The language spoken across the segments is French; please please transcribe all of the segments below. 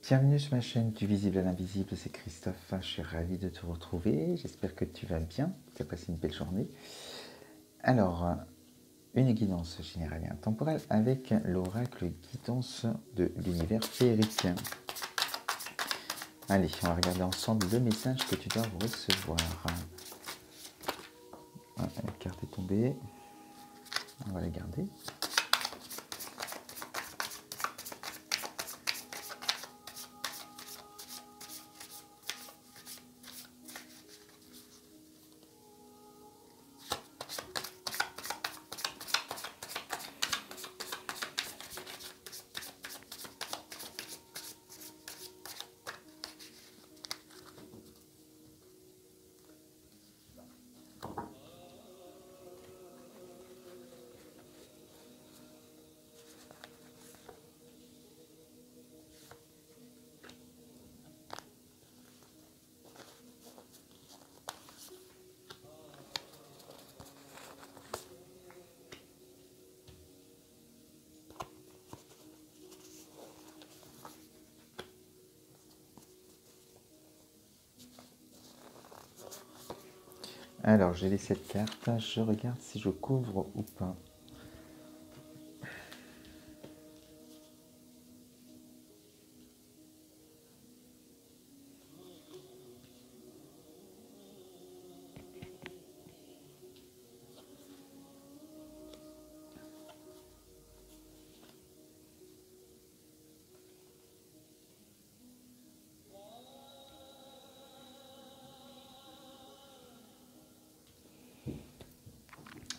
Bienvenue sur ma chaîne du visible à l'invisible, c'est Christophe, je suis ravi de te retrouver, j'espère que tu vas bien, que tu as passé une belle journée. Alors, une guidance générale et intemporelle avec l'oracle guidance de l'univers féerique. Allez, on va regarder ensemble le message que tu dois recevoir. Voilà, la carte est tombée, on va la garder. Alors, j'ai les 7 cartes, je regarde si je couvre ou pas.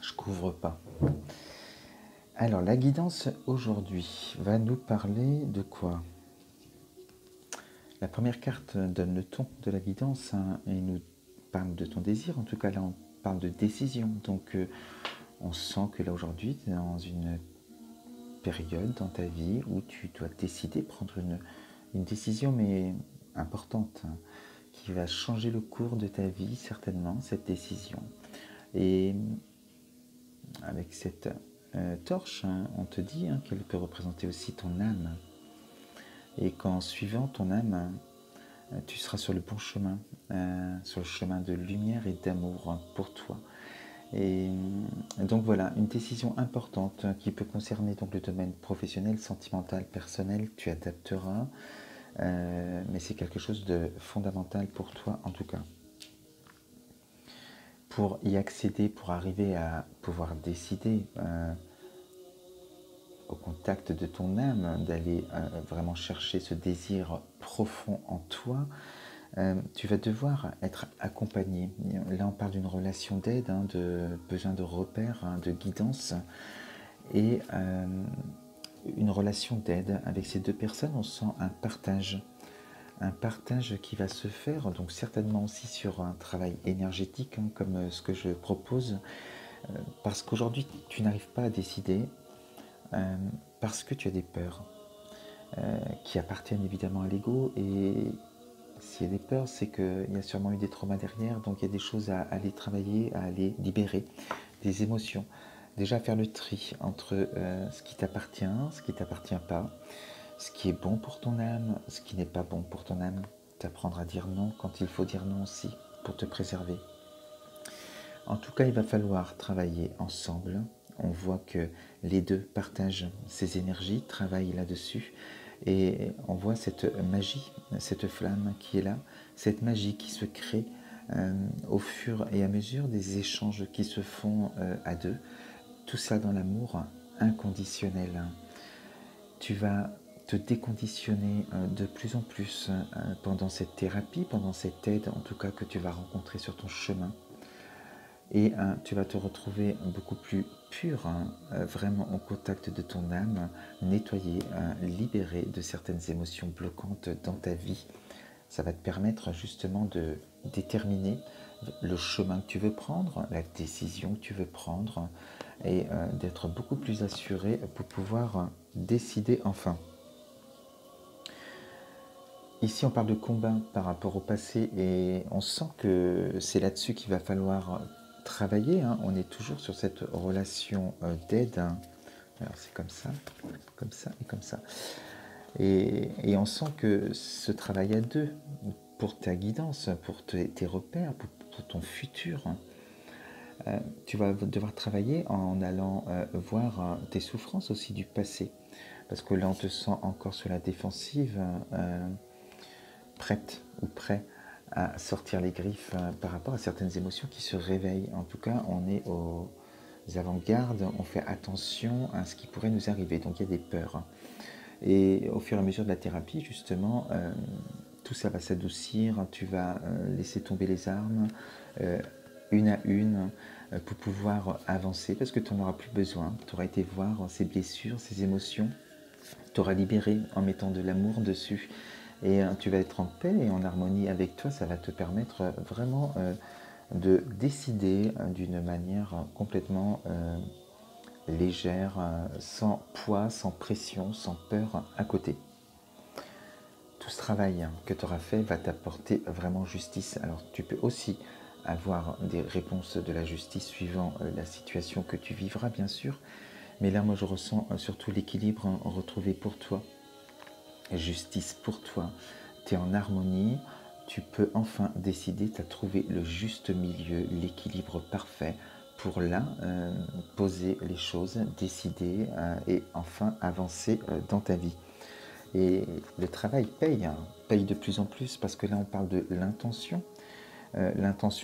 Je couvre pas. Alors, la guidance aujourd'hui va nous parler de quoi? La première carte donne le ton de la guidance et nous parle de ton désir. En tout cas, là, on parle de décision. Donc, on sent que là, aujourd'hui, tu es dans une période dans ta vie où tu dois décider, prendre une décision, mais importante, qui va changer le cours de ta vie, certainement, cette décision. Et avec cette torche, on te dit qu'elle peut représenter aussi ton âme. Et qu'en suivant ton âme, tu seras sur le bon chemin, sur le chemin de lumière et d'amour pour toi. Et donc voilà, une décision importante qui peut concerner donc le domaine professionnel, sentimental, personnel, tu adapteras, mais c'est quelque chose de fondamental pour toi en tout cas. Pour y accéder, pour arriver à pouvoir décider au contact de ton âme, d'aller vraiment chercher ce désir profond en toi, tu vas devoir être accompagné. Là, on parle d'une relation d'aide, de besoin de repères, de guidance. Et une relation d'aide avec ces deux personnes, on sent un partage. Un partage qui va se faire, donc certainement aussi sur un travail énergétique, comme ce que je propose. Parce qu'aujourd'hui, tu n'arrives pas à décider parce que tu as des peurs qui appartiennent évidemment à l'ego. Et s'il y a des peurs, c'est qu'il y a sûrement eu des traumas derrière, donc il y a des choses à aller travailler, à aller libérer, des émotions. Déjà faire le tri entre ce qui t'appartient, ce qui ne t'appartient pas, ce qui est bon pour ton âme, ce qui n'est pas bon pour ton âme. T'apprendre à dire non quand il faut dire non aussi, pour te préserver. En tout cas, il va falloir travailler ensemble. On voit que les deux partagent ces énergies, travaillent là-dessus. Et on voit cette magie, cette flamme qui est là, cette magie qui se crée au fur et à mesure des échanges qui se font à deux. Tout ça dans l'amour inconditionnel. Tu vas te déconditionner de plus en plus pendant cette thérapie, pendant cette aide en tout cas que tu vas rencontrer sur ton chemin. Et tu vas te retrouver beaucoup plus pur, vraiment en contact de ton âme, nettoyé, libéré de certaines émotions bloquantes dans ta vie. Ça va te permettre justement de déterminer le chemin que tu veux prendre, la décision que tu veux prendre, et d'être beaucoup plus assuré pour pouvoir décider enfin. Ici, on parle de combat par rapport au passé et on sent que c'est là-dessus qu'il va falloir travailler. On est toujours sur cette relation d'aide. Alors, c'est comme ça et comme ça. Et on sent que ce travail à deux, pour ta guidance, pour tes repères, pour ton futur, tu vas devoir travailler en allant voir tes souffrances aussi du passé. Parce que là, on te sent encore sur la défensive, prête ou prêt à sortir les griffes par rapport à certaines émotions qui se réveillent. En tout cas, on est aux avant-gardes, on fait attention à ce qui pourrait nous arriver. Donc il y a des peurs. Et au fur et à mesure de la thérapie, justement, tout ça va s'adoucir. Tu vas laisser tomber les armes une à une pour pouvoir avancer parce que tu n'en auras plus besoin. Tu auras été voir ces blessures, ces émotions. Tu auras libéré en mettant de l'amour dessus. Et tu vas être en paix et en harmonie avec toi. Ça va te permettre vraiment de décider d'une manière complètement légère, sans poids, sans pression, sans peur à côté. Tout ce travail que tu auras fait va t'apporter vraiment justice. Alors tu peux aussi avoir des réponses de la justice suivant la situation que tu vivras, bien sûr. Mais là, moi, je ressens surtout l'équilibre retrouvé pour toi. Justice pour toi. Tu es en harmonie. Tu peux enfin décider, tu as trouvé le juste milieu, l'équilibre parfait pour là poser les choses, décider et enfin avancer dans ta vie. Et le travail paye, hein, paye de plus en plus parce que là on parle de l'intention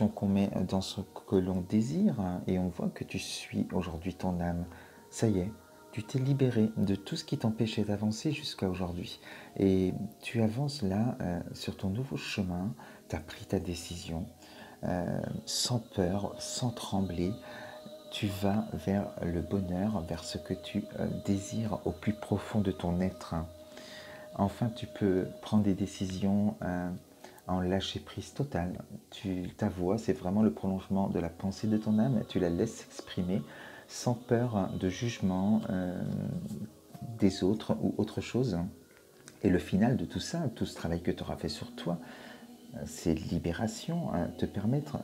qu'on met dans ce que l'on désire et on voit que tu suis aujourd'hui ton âme. Ça y est, tu t'es libéré de tout ce qui t'empêchait d'avancer jusqu'à aujourd'hui. Et tu avances là sur ton nouveau chemin, tu as pris ta décision sans peur, sans trembler. Tu vas vers le bonheur, vers ce que tu désires au plus profond de ton être. Enfin, tu peux prendre des décisions en lâcher prise totale. Ta voix, c'est vraiment le prolongement de la pensée de ton âme. Tu la laisses s'exprimer sans peur de jugement des autres ou autre chose. Et le final de tout ça, tout ce travail que tu auras fait sur toi, c'est libération, te permettre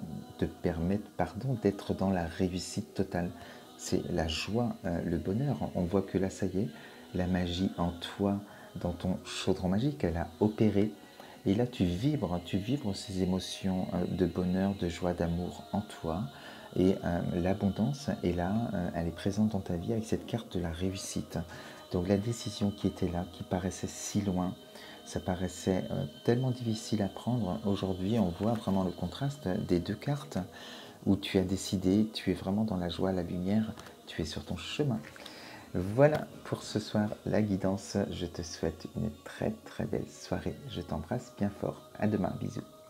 d'être dans la réussite totale. C'est la joie, le bonheur. On voit que là, ça y est, la magie en toi, dans ton chaudron magique, elle a opéré. Et là, tu vibres ces émotions de bonheur, de joie, d'amour en toi. Et l'abondance est là, elle est présente dans ta vie avec cette carte de la réussite. Donc la décision qui était là, qui paraissait si loin, ça paraissait tellement difficile à prendre. Aujourd'hui, on voit vraiment le contraste des deux cartes où tu as décidé, tu es vraiment dans la joie, la lumière, tu es sur ton chemin. Voilà pour ce soir la guidance. Je te souhaite une très très belle soirée. Je t'embrasse bien fort. À demain, bisous.